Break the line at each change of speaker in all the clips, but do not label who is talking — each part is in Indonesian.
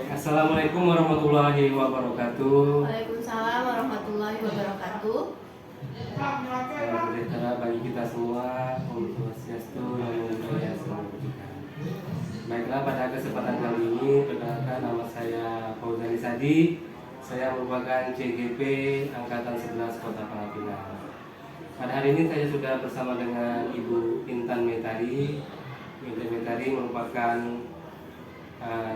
Assalamualaikum warahmatullahi wabarakatuh.
Waalaikumsalam warahmatullahi wabarakatuh.
Sejahtera bagi kita semua, Om Swastiastu, Namo Buddhaya, Salam Kebajikan. Baiklah, pada kesempatan kali ini perkenalkan, nama saya Fauzani Sadi. Saya merupakan CGP Angkatan 11 Kota Pangapinang. Pada hari ini saya sudah bersama dengan Ibu Intan Metari. Intan Metari merupakan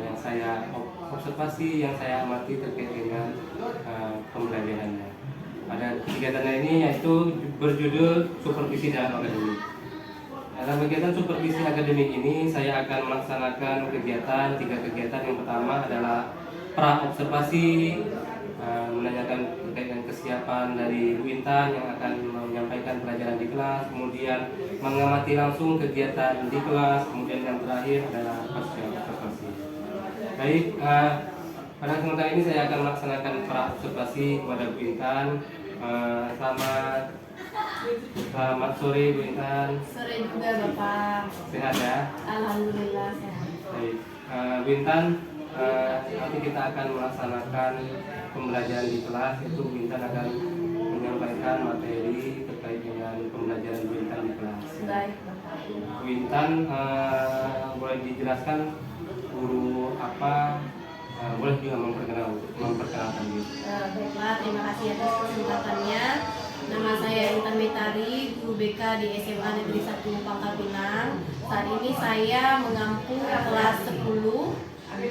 yang saya observasi, yang saya amati terkait dengan pembelajarannya. Pada kegiatannya ini yaitu berjudul Supervisi dalam Akademik. Dalam kegiatan supervisi akademik ini saya akan melaksanakan kegiatan, 3 kegiatan. Yang pertama adalah pra-observasi, menanyakan terkait dengan kesiapan dari Bu Intan yang akan menyampaikan pelajaran di kelas, kemudian mengamati langsung kegiatan di kelas, kemudian yang terakhir adalah pasca observasi. Baik, pada kesempatan ini saya akan melaksanakan pra-observasi kepada Bu Intan. Selamat sore Bu Intan.
Sore juga Bapak.
Sehat ya?
Alhamdulillah sehat.
Baik, Bu Intan, nanti kita akan melaksanakan pembelajaran di kelas. Itu Bu Intan akan menyampaikan materi terkait dengan pembelajaran Bu Intan di kelas.
Baik Bapak.
Bu Intan, boleh dijelaskan guru apa? Boleh juga memperkenalkan diri.
Baiklah, terima kasih atas kesempatannya. Nama saya Intan Metari, guru BK di SMA Negeri 1 Pangkal Pinang. Saat ini saya mengampu kelas 10,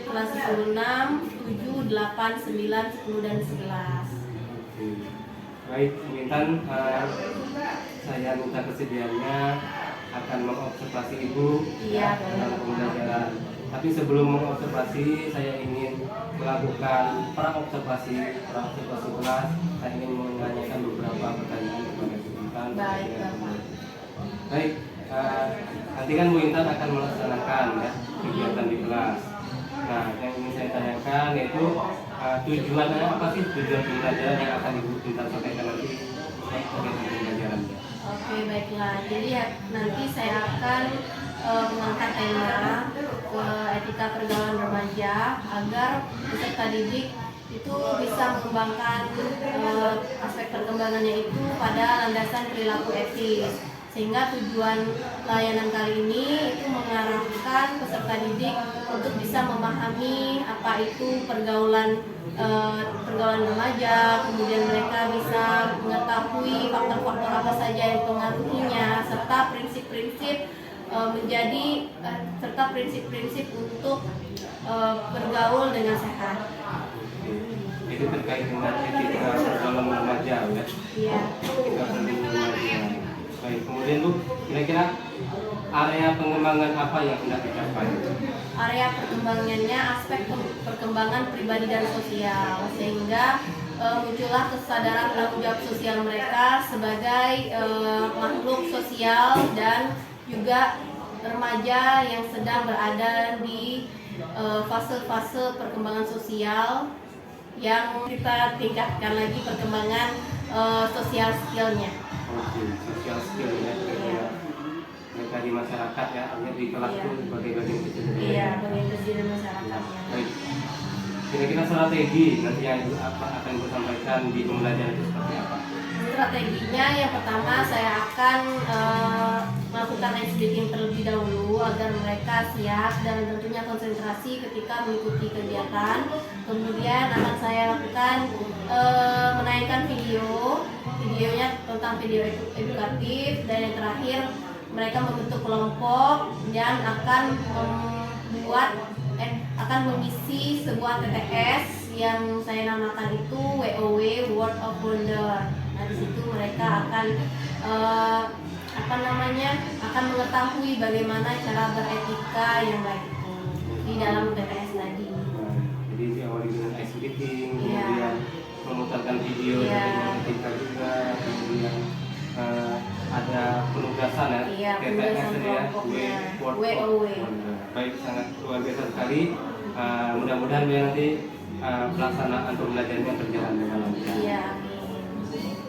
kelas 10, 6, 7, 8, 9, 10, dan 11.
Baik, Bu Intan, saya minta kesediaannya akan mengobservasi Ibu dalam pembelajaran. Tapi sebelum mengobservasi, saya ingin melakukan pra-observasi kelas. Saya ingin menanyakan beberapa pertanyaan kepada Bu Intan.
Baik, Bapak.
Baik, nanti kan Bu Intan akan melaksanakan ya kegiatan di kelas. Nah, yang ingin saya tanyakan yaitu tujuannya apa sih, tujuan pembelajaran yang akan Ibu Intan sampaikan nanti terkait dengan pembelajaran?
Oke, baiklah. Jadi nanti saya akan mengangkat tema etika pergaulan remaja agar peserta didik itu bisa mengembangkan aspek perkembangannya itu pada landasan perilaku etis, sehingga tujuan layanan kali ini itu mengarahkan peserta didik untuk bisa memahami apa itu pergaulan remaja, kemudian mereka bisa mengetahui faktor-faktor apa saja yang mempengaruhinya, serta prinsip-prinsip prinsip untuk bergaul dengan sehat.
Itu terkait dengan etika pergaulan remaja ya?
Iya.
Etika pergaulan remaja. Baik, kemudian Bu, kira-kira area pengembangan apa yang hendak dicapai?
Area perkembangannya aspek perkembangan pribadi dan sosial, sehingga muncullah kesadaran tanggung jawab sosial mereka sebagai makhluk sosial dan juga remaja yang sedang berada di fase-fase perkembangan sosial yang kita tingkatkan lagi perkembangan sosial skillnya.
Oke, sosial skill ya, mereka di masyarakat ya, artinya di kelas itu sebagai bagian kecil.
Iya, bagian kecil masyarakatnya.
Baik, kira-kira strategi nanti yang apa akan disampaikan di pembelajaran itu seperti apa?
Strateginya yang pertama saya akan melakukan ice breaking terlebih dahulu agar mereka siap dan tentunya konsentrasi ketika mengikuti kegiatan. Kemudian akan saya lakukan menayangkan videonya tentang video edukatif, dan yang terakhir mereka membentuk kelompok dan akan mengisi sebuah TTS yang saya namakan itu WOW, World of Wonder. Nah, di situ mereka akan akan mengetahui bagaimana cara beretika yang baik itu di dalam TTS tadi.
Jadi diawali dengan ice breaking, kemudian memutarkan video dengan etika juga, kemudian ada penugasan ya, TTS ya, WOW. Baik, sangat luar biasa sekali. Mudah-mudahan nanti pelaksanaan pembelajarannya berjalan dengan lancar.
Iya.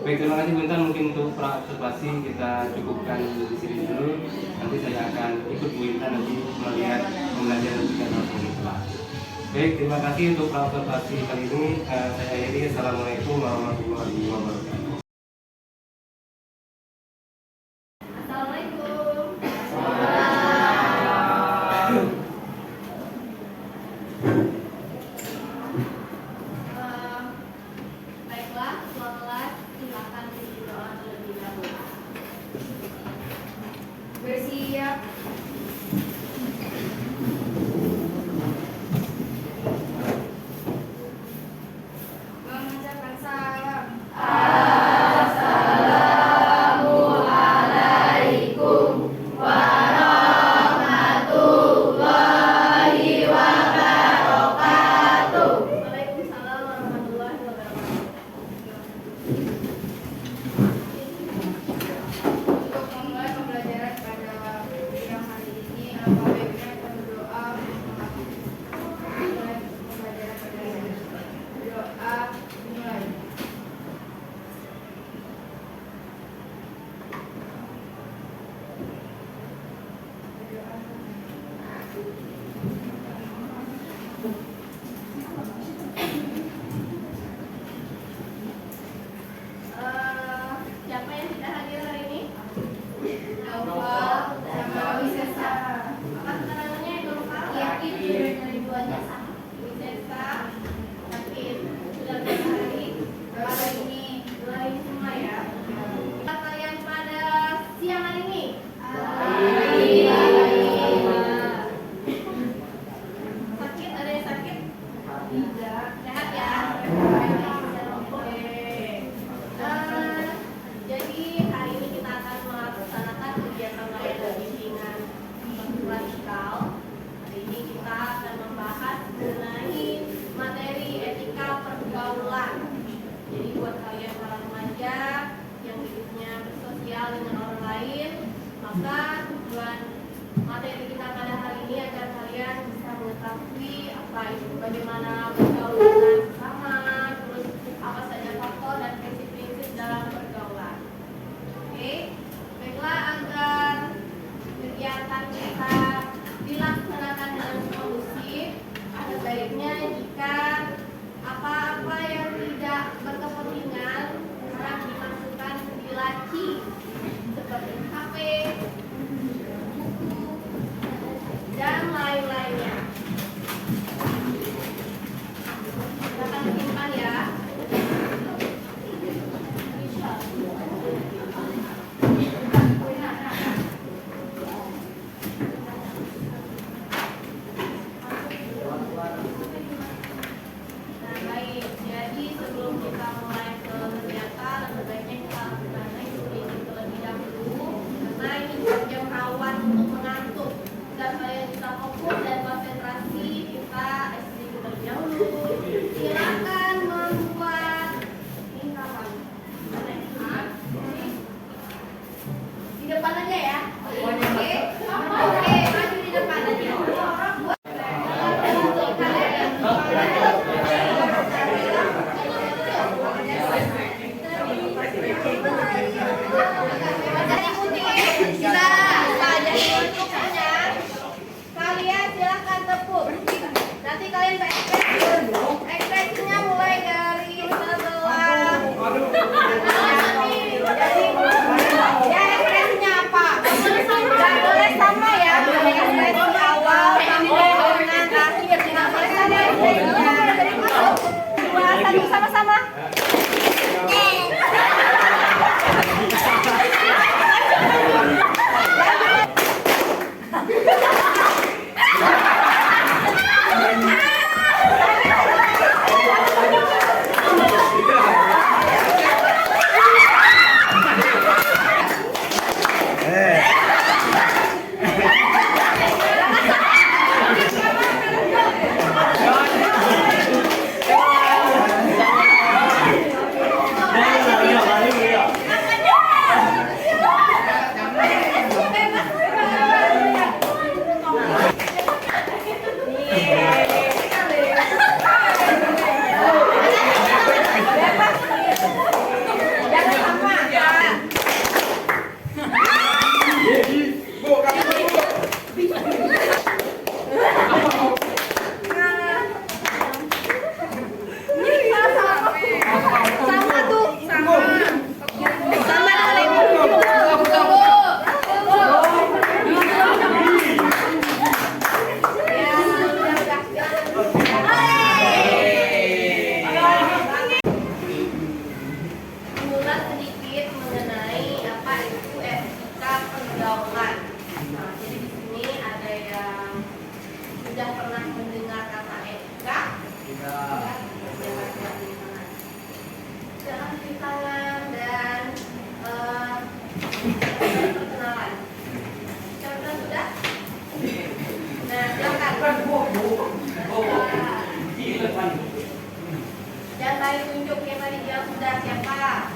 Baik, terima kasih Bu Intan. Mungkin untuk pra-observasi kita cukupkan di sini dulu. Nanti saya akan ikut Bu Intan nanti melihat pembelajaran kita langsung di kelas. Baik, terima kasih untuk observasi kali ini. Saya akhiri. Assalamualaikum warahmatullahi wabarakatuh.
Assalamualaikum. Baiklah, semua kelas silakan berdoa terlebih dahulu. Bersiap. Mengucapkan salam. Assalamualaikum warahmatullahi wabarakatuh. Waalaikumsalam warahmatullahi wabarakatuh. Untuk memulai pembelajaran pada siang hari ini, apa baiknya kita berdoa memulai pembelajaran pada hari ini. Doa dimulai. Siapa yang tidak hadir hari ini? Naufal sama Wisesa. Apa keterangannya yang Naufal? Yakin dari duanya sama. Wisesa yakin sudah berapa hari? Hari ini semua ya. Apa kalian pada siang hari ini? Sakit? Ada yang sakit? Tidak. Sehat ya? Oke. Jadi hari ini kita akan melaksanakan kegiatan layanan bimbingan vertikal. Hari ini kita akan membahas mengenai materi etika pergaulan. Jadi buat kalian para remaja yang hidupnya bersosial dengan orang lain, maka tujuan materi kita pada hari ini agar kalian bisa mengetahui apa itu bagaimana bergaul dengan sesama, terus apa saja faktor dan prinsip-prinsip dalam pergaulan. Oke, baiklah, agar kegiatan kita dilaksanakan dengan kondusif, ada baiknya jika apa-apa yang tidak berkepentingan harap dimasukkan di laci seperti HP, buku, dan lain-lainnya. Silakan disimpan ya. Nah, baik. Jadi sebelum kita mulai ke kegiatan, lebih baiknya kita lakukan screening terlebih dahulu, karena ini jam rawan untuk mengantuk. Agar kalian bisa fokus dan konsentrasi, kita screening terlebih dahulu. Silakan membuat ini kapan? Di depan aja ya. Oke, maju di depan aja. Kalian silahkan tepuk. Nanti kalian ekspresinya mulai dari setelah. Jadi ya ekspresinya apa? Boleh tunjuk yang tadi jawab sudah siapa?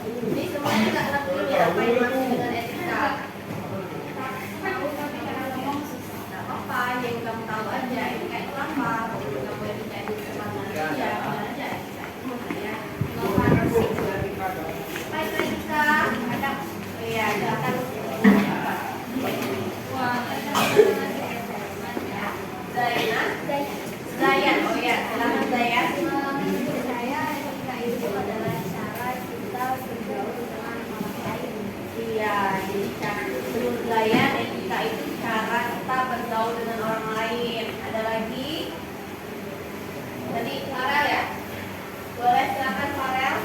Ini semuanya nggak ngerti ya apa yang dimaksud dengan etika. Nggak apa-apa, yang kamu tahu aja. Etika itu apa? Kalau kamu etika itu sama manusia, benar aja etika itu ya. Baik etika, ada, ya silakan. Zayan, oh ya, silakan Zayan.
Menurut saya etika itu adalah cara kita bergaul dengan orang lain.
Iya, jadi menurut Zayan etika itu cara kita bergaul dengan orang lain. Ada lagi? Tadi Farel ya? Boleh silakan Farel.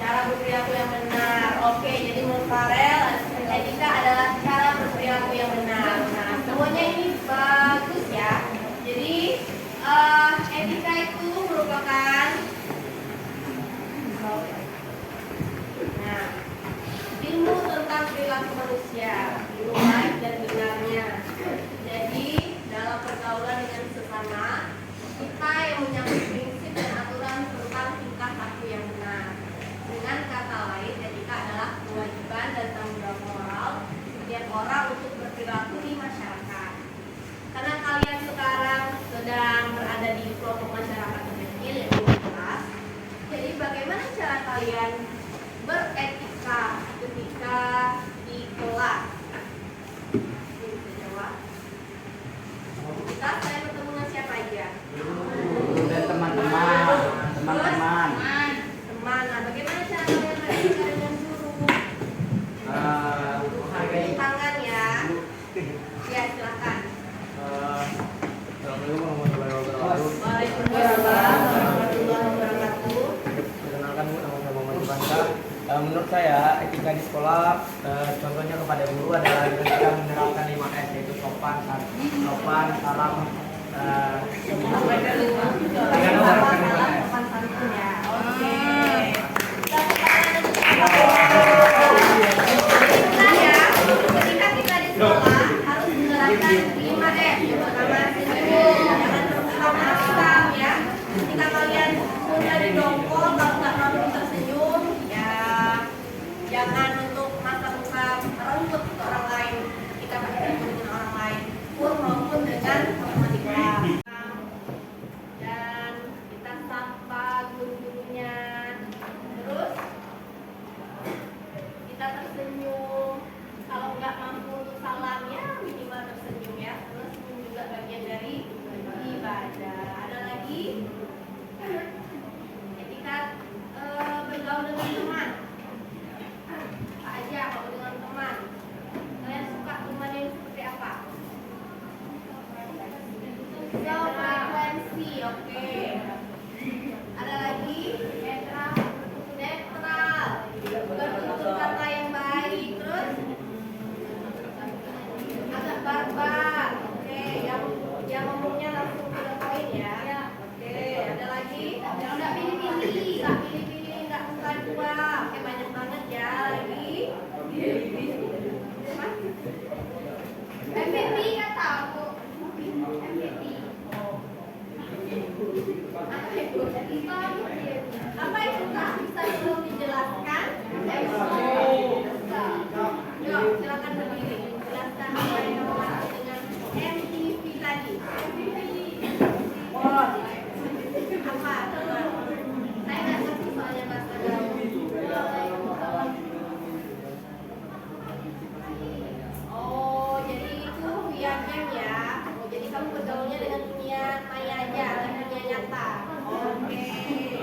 Cara berperilaku yang benar. Oke, jadi menurut Farel etika adalah cara berperilaku yang benar. Nah, semuanya ini bagus ya. Jadi etika itu merupakan ilmu tentang perilaku manusia, ilmu baik dan benarnya. Jadi dalam pergaulan dengan sesama, kita yang menyangkut prinsip dan aturan tentang tingkah laku yang benar. Dengan kata lain, etika adalah kewajiban dan tanggung jawab moral setiap orang untuk berperilaku di masyarakat. Karena kalian sekarang sedang berada di kelompok masyarakat terkecil yaitu kelas, jadi bagaimana cara kalian beretika ketika di kelas? Ini bisa jawab. Kita saya bertemu dengan siapa aja?
Dan teman-teman.
Teman. Nah, bagaimana cara kalian beretika dengan guru? Beri tangan ya. Ya, silakan.
Assalamualaikum warahmatullahi wabarakatuh.
Waalaikumsalam warahmatullahi wabarakatuh.
Perkenalkan, nama saya Muhammad Banta. Menurut saya etika di sekolah, contohnya kepada guru adalah kita menerapkan 5S, yaitu sopan, salam, dengan menerapkan 5S.
Oke. Ketika kita di sekolah harus menerapkan 5S. Pertama, senyum, jangan tersenyum ya. Ketika kalian sudah didongkol, kalau nggak mampu tersenyum, ya jangan untuk masa-masa renggut ke orang lain. Kita bertemu dengan orang lain pun maupun dengan teman di kelas. Dan kita sapa guru-gurunya. Terus kita tersenyum. Kalau nggak mampu untuk salam ya minimal tersenyum ya. Terus senyum juga bagian dari ibadah. Ada lagi? Etika bergaul dengan teman. Apa aja kalau dengan teman? Kalian suka teman yang seperti apa? Frekuensi, oke. Ada lagi? Netral. Bertutur kata yang baik. Terus agak barbar. Oke, yang ngomongnya langsung to the point ya. Oke, ada lagi? Yang nggak pilih-pilih, nggak buka dua. Oke, banyak banget ya. Lagi? MVP nggak tahu. MVP. Apa itu Kak? Bisa tolong dijelaskan? Yuk, silakan berdiri. Jelaskan apa yang kamu maksud dengan MVP tadi. Apa? Coba. Saya nggak ngerti soalnya bahasa gaul. Oh, jadi itu via game ya. Oh, jadi kamu bergaulnya dengan dunia maya aja, bukan dunia nyata. Oke.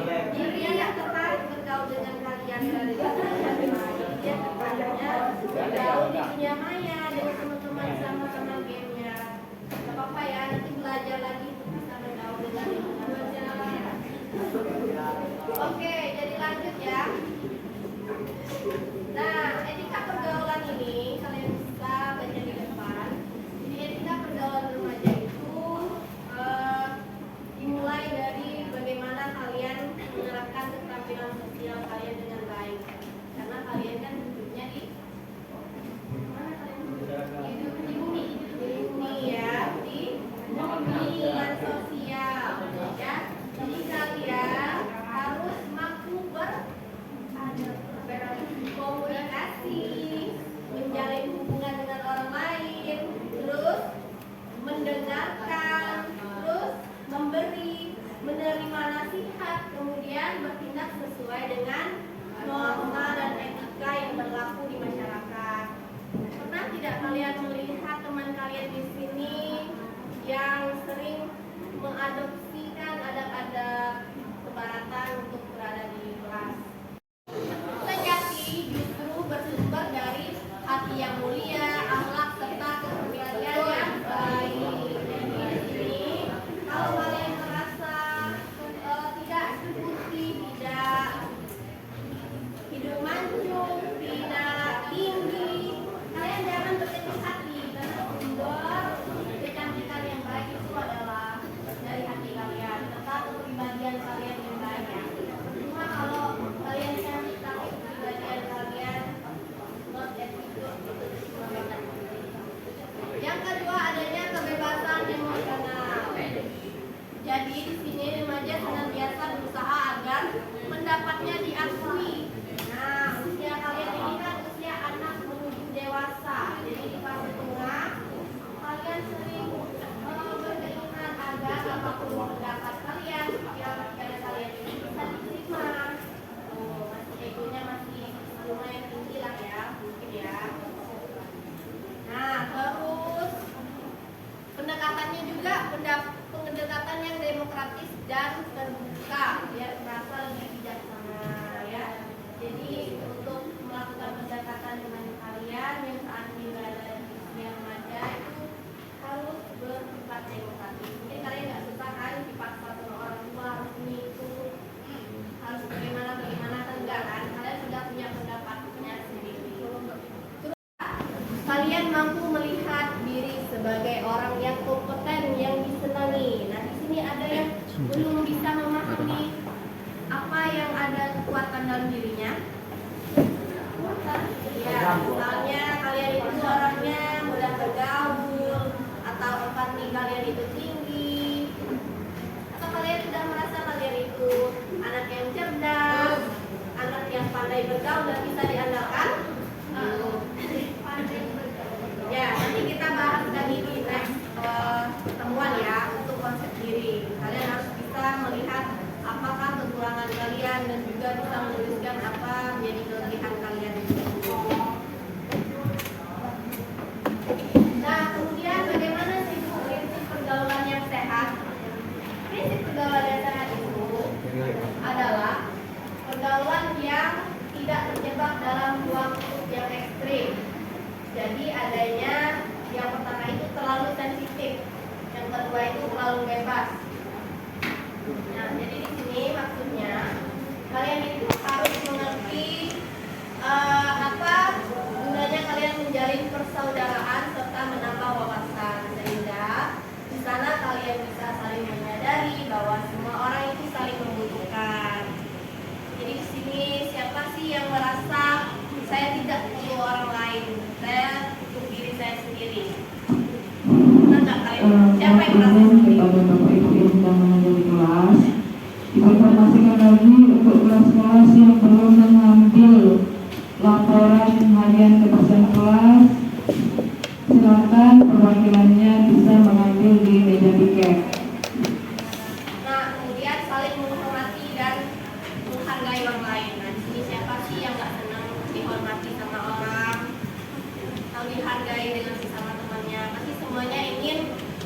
Jadi dia nggak tertarik bergaul dengan kalian dari dunia nyata. Dia tertariknya bergaul di dunia maya dengan teman-teman sama-sama gamenya. Gak apa-apa ya, nanti belajar lagi untuk bisa bergaul dengan teman-teman. Oke, jadi lanjut ya. Nah, etika pergaulan ini kalian bisa baca di depan. Jadi etika pergaulan remaja itu dimulai dari bagaimana kalian menerapkan keterampilan sosial kalian dengan baik. Karena kalian kan hidupnya di mana kalian hidup? Di bumi ya, di lingkungan kalian mampu melihat diri sebagai orang yang kompeten, yang disenangi. Nah, di sini ada yang belum bisa memahami apa yang ada kekuatan dalam dirinya. Ya, misalnya kalian itu orangnya mudah bergaul, atau empati kalian itu tinggi, atau kalian sudah merasa kalian itu anak yang cerdas, anak yang pandai bergaul dan bisa diandalkan. Ya, nanti kita bahas lagi di next pertemuan ya untuk konsep diri. Kalian harus bisa melihat apakah kekurangan kalian dan juga bisa menuliskan apa menjadi kelebihan kalian. Nah, kemudian bagaimana sih prinsip pergaulan yang sehat? Prinsip pergaulan yang sehat itu adalah pergaulan yang tidak terjebak dalam ruang lingkup yang ekstrim. Jadi adanya yang pertama itu terlalu sensitif, yang kedua itu terlalu bebas. Nah, jadi di sini maksudnya kalian itu harus mengerti apa gunanya kalian menjalin persaudaraan serta menambah wawasan, sehingga di sana kalian bisa saling menyadari bahwa semua orang itu saling membutuhkan. Jadi di sini siapa sih yang merasa saya tidak perlu orang lain, saya untuk diri saya sendiri? Benar nggak kalian? Siapa yang merasa seperti itu?
Kepada Bapak Ibu yang sedang mengajar kelas, diinformasikan lagi untuk kelas-kelas yang belum mengambil laporan harian kebersihan kelas, silakan perwakilannya bisa mengambil di meja piket.
Nah, kemudian saling menghormati dan menghargai orang lain. Nah, di sini siapa sih yang nggak senang dihormati sama orang, atau dihargai dengan sesama temannya? Pasti semuanya ingin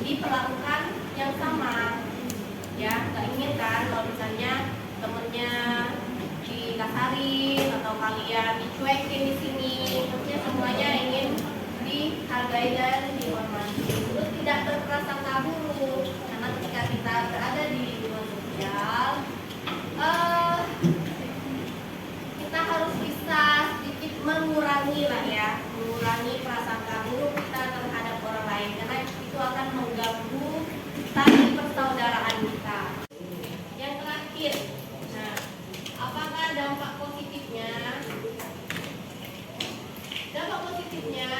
diperlakukan yang sama, ya. Nggak ingin kan kalau misalnya temennya dikasarin atau kalian dicuekin di sini. Maksudnya semuanya ingin dihargai dan dihormati. Terus tidak berprasangka buruk, karena ketika kita berada di lingkungan sosial, kita harus bisa sedikit mengurangi lah ya, mengurangi prasangka buruk kita terhadap orang lain, karena itu akan mengganggu tali persaudaraan kita. Yang terakhir, nah, apakah dampak positifnya? Dampak positifnya,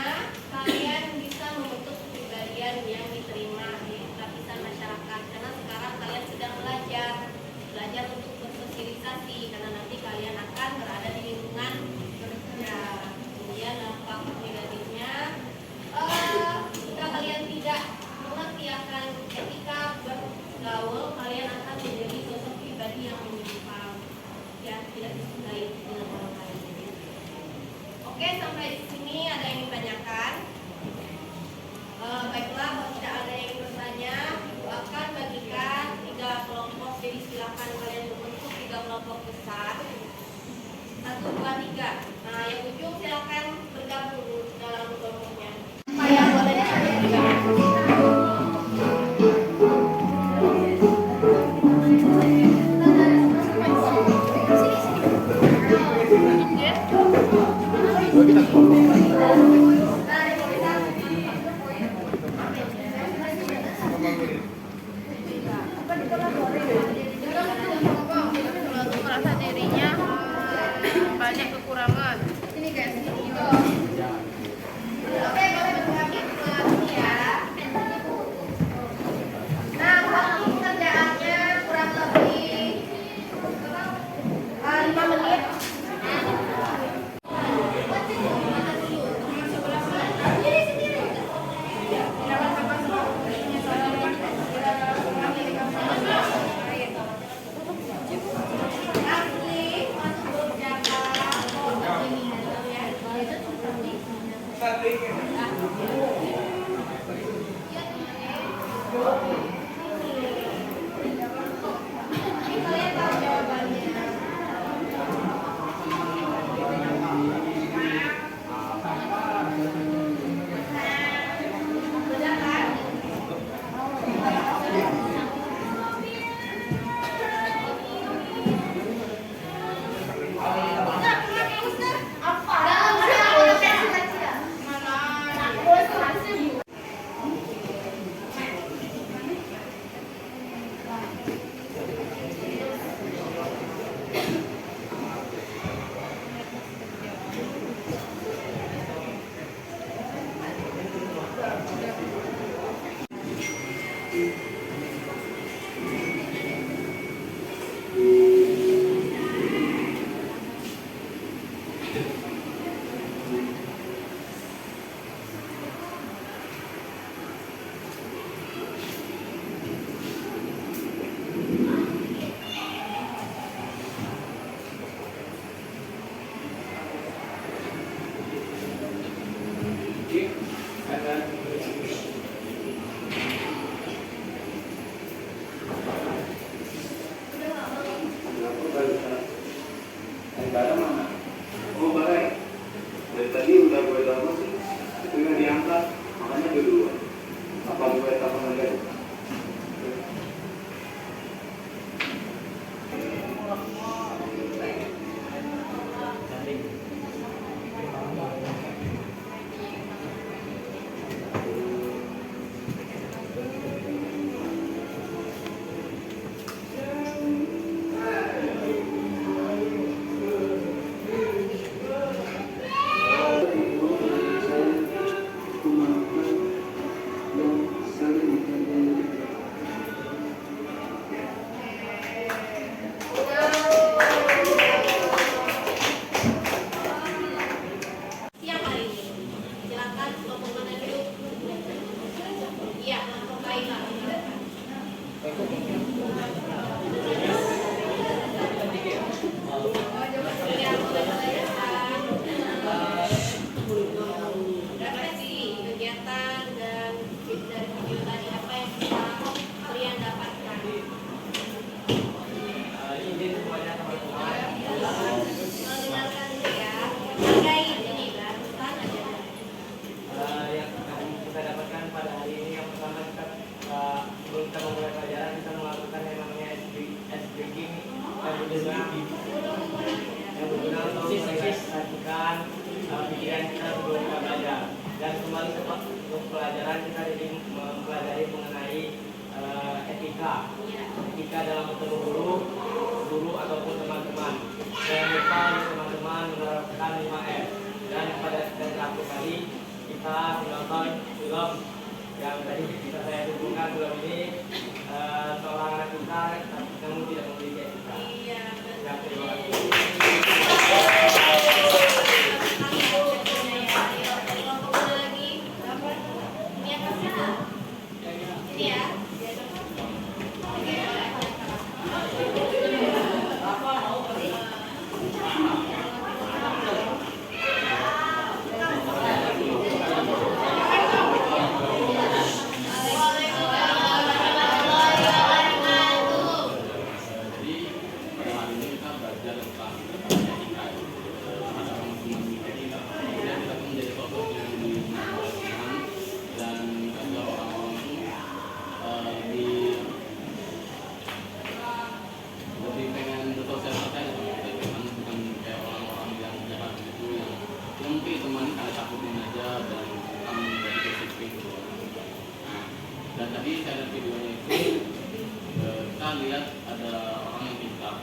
kalian bisa membentuk kepribadian yang diterima di lapisan masyarakat, karena sekarang kalian sedang belajar untuk bersosialisasi, karena nanti kalian akan berada di lingkungan kerja. Kemudian dampak negatifnya, jika kalian tidak mengerti akan etika bergaul, kalian akan menjadi sosok pribadi yang menyimpang, ya, tidak disukai dengan orang lain. Oke, sampai di sini ada yang ditanyakan? Baiklah, kalau tidak ada yang bertanya, Ibu akan bagikan 3 kelompok. Jadi silakan kalian membentuk 3 kelompok besar. 1, 2, 3. Nah, yang ujung silakan bergabung dalam kelompoknya. Apa yang boleh merasa dirinya banyak kekurangan. Ini guys, oke, boleh berbagi kelas ya. Nah, waktu kerjaannya kurang lebih 5 menit. Ini kalian tahu jawabannya.
kembali ke pelajaran kita jadi mempelajari mengenai etika. Etika dalam bertemu guru ataupun teman-teman. Jangan lupa teman-teman menerapkan 5S. Dan pada Sabtu kali kita menonton film yang tadi bisa saya tunjukkan. Film ini seorang anak kita namun tidak memiliki etika. Ya, terima kasih.
Dan tadi saya lihat videonya itu kita lihat ada orang yang pintar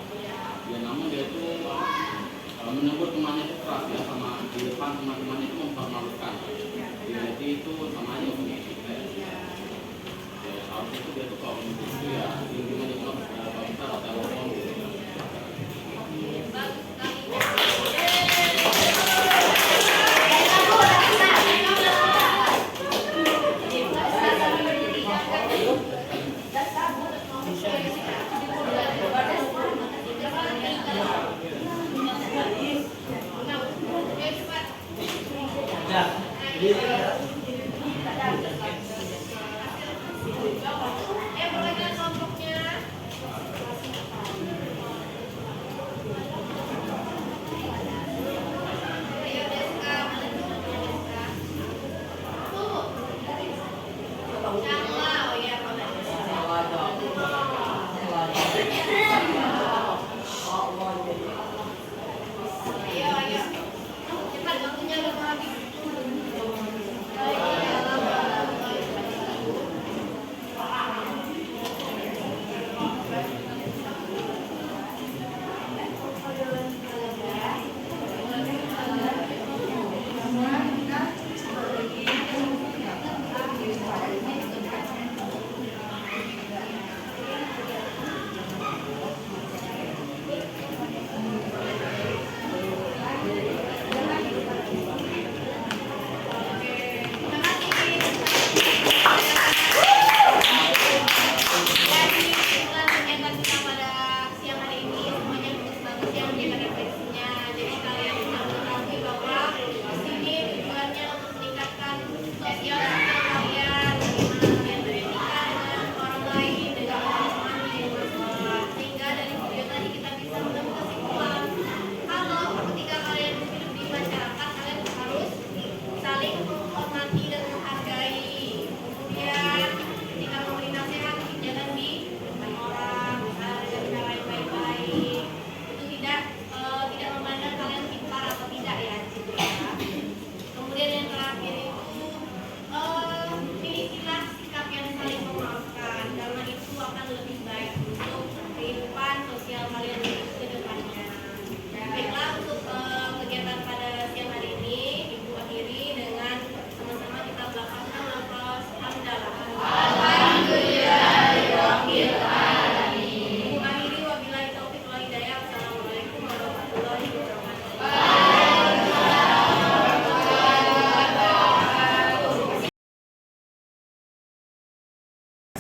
ya, namun dia itu menegur temannya itu keras ya, sama di depan teman-temannya itu mempermalukan. Jadi itu sama aja etika ya, harusnya itu dia tuh kalau itu ya gimana kalau kita atau ngomong gitu ya.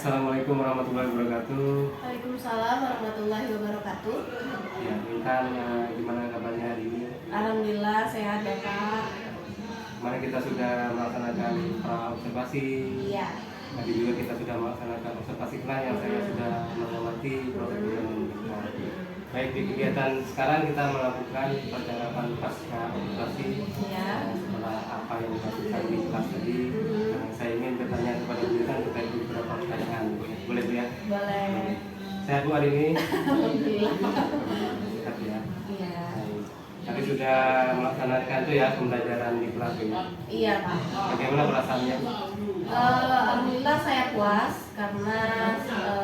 Assalamualaikum warahmatullahi wabarakatuh.
Waalaikumsalam warahmatullahi wabarakatuh.
Ya, Intan, gimana kabarnya hari ini?
Alhamdulillah sehat Bapak.
Kemarin kita sudah melaksanakan observasi.
Iya.
Tadi juga kita sudah melaksanakan observasi kelas yang saya sudah mengamati prosedur dan kita. Baik, di kegiatan sekarang kita melakukan percakapan pasca observasi.
Iya.
Setelah apa yang dilakukan di kelas tadi, saya ingin bertanya kepada Bu Intan terkait beberapa pertanyaan. Boleh Bu ya?
Boleh.
Sehat Bu hari ini?
Alhamdulillah.
Sehat ya.
Iya.
Tadi sudah melaksanakan itu ya pembelajaran di kelas ini.
Iya Pak.
Bagaimana perasaannya?
Alhamdulillah saya puas karena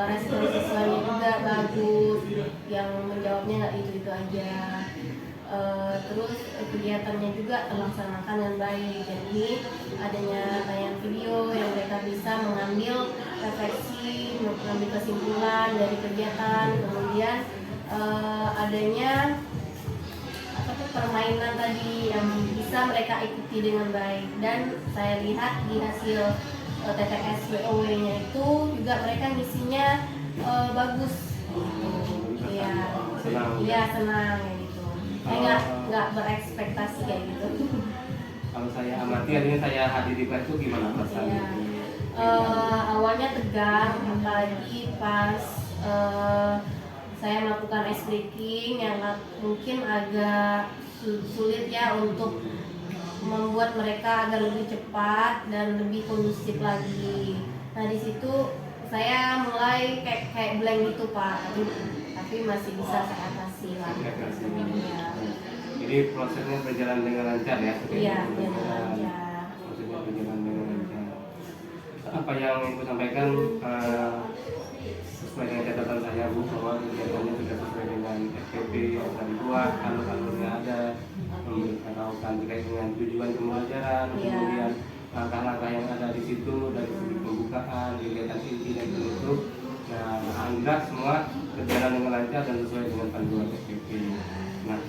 respon siswanya juga bagus, yang menjawabnya nggak itu aja. Terus kegiatannya juga terlaksanakan dengan baik. Jadi adanya tayangan video yang mereka bisa mengambil refleksi, mengambil kesimpulan dari kegiatan, kemudian adanya permainan tadi yang bisa mereka ikuti dengan baik. Dan saya lihat di hasil TTS WOW-nya itu juga mereka ngisinya bagus. Iya,
Senang.
iya senang kayak gitu. Saya nggak berekspektasi kayak gitu.
Kalau saya amati, artinya saya hadir di kelas itu gimana perasaannya?
Iya. Awalnya tegang, apalagi pas saya melakukan ice breaking yang mungkin agak sulit ya untuk membuat mereka agar lebih cepat dan lebih kondusif lagi. Nah di situ saya mulai kayak blank gitu Pak, tapi masih bisa saya atasi lah. Iya.
Jadi prosesnya berjalan dengan lancar ya?
Iya, dengan lancar.
Prosesnya berjalan dengan lancar. Apa yang Ibu sampaikan sesuai dengan catatan saya Bu, bahwa kegiatannya sudah sesuai dengan SPP yang sudah dibuat, alur-alurnya ada, memberitahukan terkait dengan tujuan pembelajaran, kemudian langkah-langkah yang ada di situ dari segi pembukaan, kegiatan inti dan penutup. Nah, alhamdulillah semua berjalan dengan lancar dan sesuai dengan panduan SPP. Nah,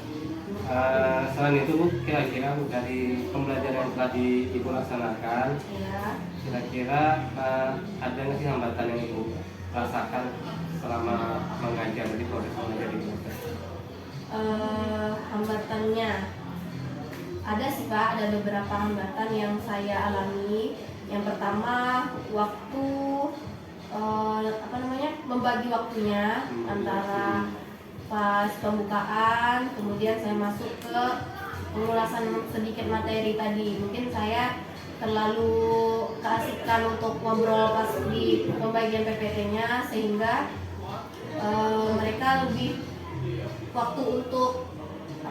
selain itu Bu, kira-kira dari pembelajaran yang telah Ibu laksanakan, kira-kira ada nggak sih hambatan yang Ibu rasakan selama mengajar di proses mengajar di kelas?
Hambatannya ada sih Pak, ada beberapa hambatan yang saya alami. Yang pertama waktu membagi waktunya antara pas pembukaan, kemudian saya masuk ke pengulasan sedikit materi tadi. Mungkin saya terlalu keasikan untuk ngobrol pas di pembagian PPT-nya, sehingga mereka lebih waktu untuk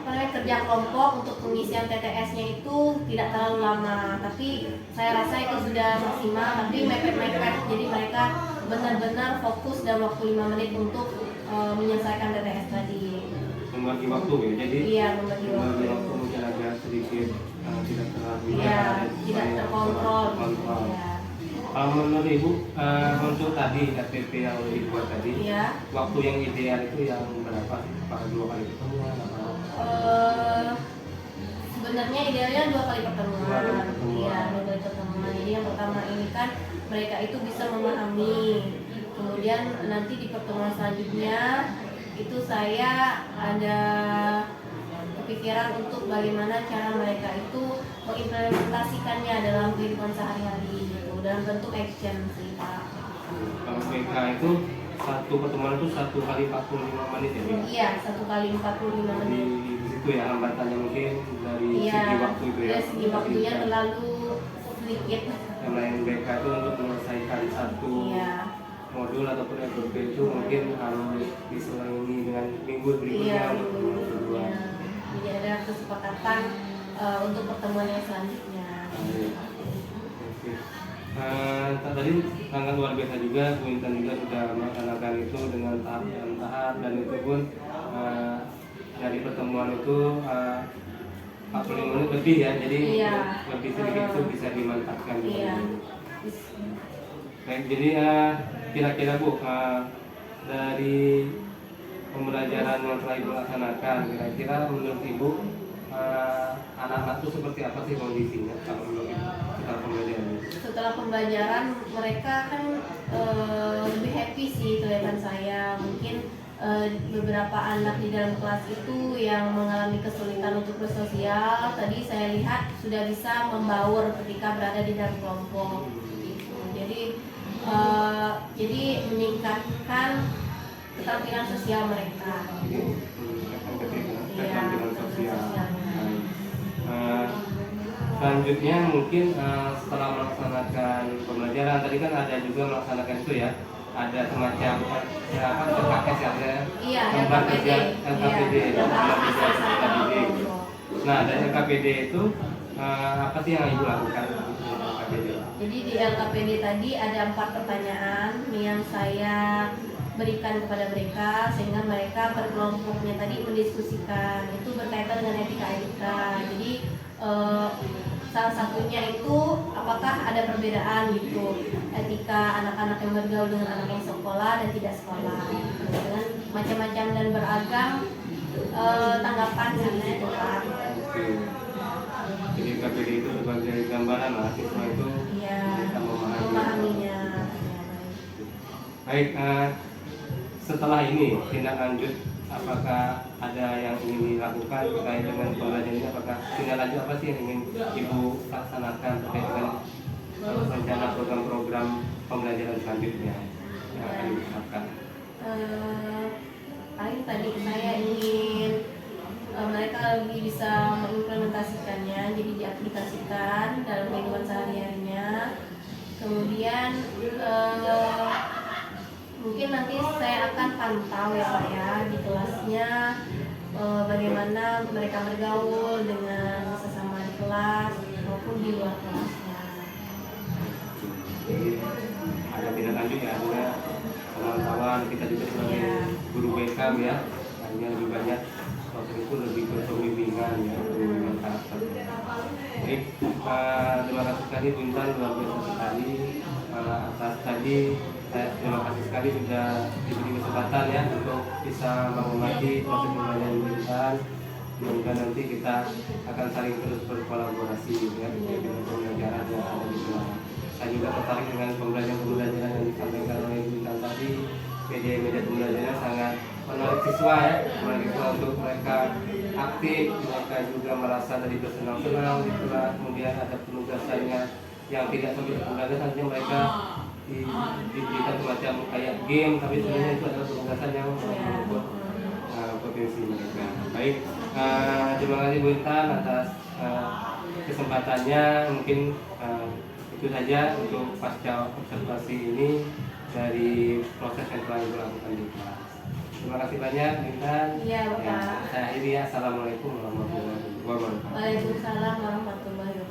kerja kelompok untuk pengisian TTS-nya itu tidak terlalu lama. Tapi saya rasa itu sudah maksimal, tapi mepet-mepet. Jadi mereka benar-benar fokus dalam waktu 5 menit untuk menyelesaikan TTS tadi.
Membagi waktu ya, jadi
iya, membagi waktu
mungkin agak sedikit tidak terlalu
tidak terkontrol.
Ya. Kalau menurut Ibu, untuk tadi SPP yang dibuat tadi, waktu yang ideal itu yang berapa sih? Apakah 2 kali pertemuan?
Sebenarnya idealnya 2 kali pertemuan. Iya, 2 kali pertemuan. Jadi yang pertama ini kan mereka itu bisa memahami. Kemudian nanti di pertemuan selanjutnya itu saya ada kepikiran untuk bagaimana cara mereka itu mengimplementasikannya dalam kehidupan sehari-hari gitu, dalam bentuk action sih Pak.
Kalau PK itu satu pertemuan itu 1 kali 45 menit ya?
Iya, 1 kali 45 menit.
Di situ ya hambatannya mungkin dari segi waktu itu ya?
Segi waktunya terlalu sedikit.
Yang lain BK itu untuk menyelesaikan satu modul ataupun SPP itu mungkin harus diselangi dengan minggu berikutnya untuk pertemuan kedua.
Jadi ada kesepakatan untuk pertemuan yang selanjutnya.
Tadi sangat luar biasa juga, Bu Intan juga sudah melaksanakan itu dengan tahap dan itu pun dari pertemuan itu 45 menit lebih ya, jadi lebih sedikit itu bisa dimanfaatkan. Baik, jadi kira-kira Bu, dari pembelajaran yang telah Ibu laksanakan, kira-kira menurut Ibu anak-anak itu seperti apa sih kondisinya kalau menurut Ibu setelah pembelajaran itu?
Setelah pembelajaran mereka kan lebih happy sih kelihatan saya. Mungkin beberapa anak di dalam kelas itu yang mengalami kesulitan untuk bersosial, tadi saya lihat sudah bisa membaur ketika berada di dalam kelompok gitu. Jadi meningkatkan keterampilan sosial mereka.
Keterampilan sosial. Selanjutnya mungkin setelah melaksanakan pembelajaran tadi kan ada juga melaksanakan itu ya, ada semacam LKS ya, lembar kerja LKPD, lembar kerja Nah, dari LKPD itu apa sih yang Ibu lakukan di LKPD?
Jadi di LKPD tadi ada 4 pertanyaan yang saya berikan kepada mereka sehingga mereka berkelompoknya tadi mendiskusikan itu berkaitan dengan etika. Jadi salah satunya itu apakah ada perbedaan gitu etika anak-anak yang bergaul dengan anak yang sekolah dan tidak sekolah dengan macam-macam dan beragam tanggapan di situ Pak.
Oke. Jadi KPD itu sebagai gambaran mahasiswa itu
Iya,
bisa
memahaminya.
Baik, setelah ini tindak lanjut apakah ada yang ingin dilakukan terkait dengan pembelajaran ini? Apakah tindak lanjut apa sih yang ingin Ibu laksanakan terkait dengan rencana program-program pembelajaran selanjutnya yang akan diterapkan?
Paling tadi saya ingin mereka lebih bisa mengimplementasikannya, jadi diaplikasikan dalam kehidupan sehari-harinya. Kemudian mungkin nanti saya akan pantau ya Pak ya di kelasnya bagaimana mereka bergaul dengan sesama di kelas maupun di luar kelasnya.
Jadi ada tindak lanjut ya, ada kawan-kawan kita juga sebagai guru BK ya, hanya lebih banyak proses itu lebih ke pembimbingan ya, pembimbingan karakter. Baik, terima kasih sekali Bu Intan, luar biasa sekali atas tadi. Saya terima kasih sekali sudah diberi kesempatan ya untuk bisa mengamati proses pembelajaran Bu Intan. Semoga nanti kita akan saling terus berkolaborasi ya dengan pembelajaran yang ada di kelas. Saya juga tertarik dengan pembelajaran yang disampaikan oleh Bu Intan tadi. Media pembelajaran sangat menarik siswa ya, menarik siswa untuk mereka aktif, mereka juga merasa tadi bersenang-senang di kelas. Kemudian ada penugasannya yang tidak sampai penugasan, hanya mereka diberikan semacam kayak game, tapi sebenarnya itu adalah penugasan yang untuk potensi mereka. Baik, terima kasih Bu Intan atas kesempatannya. Mungkin itu saja untuk pasca observasi ini dari proses yang telah Ibu lakukan di kelas. Terima kasih banyak Bu Intan.
Iya Bapak.
Saya akhiri ya. Assalamualaikum warahmatullahi wabarakatuh.
Waalaikumsalam warahmatullahi wabarakatuh.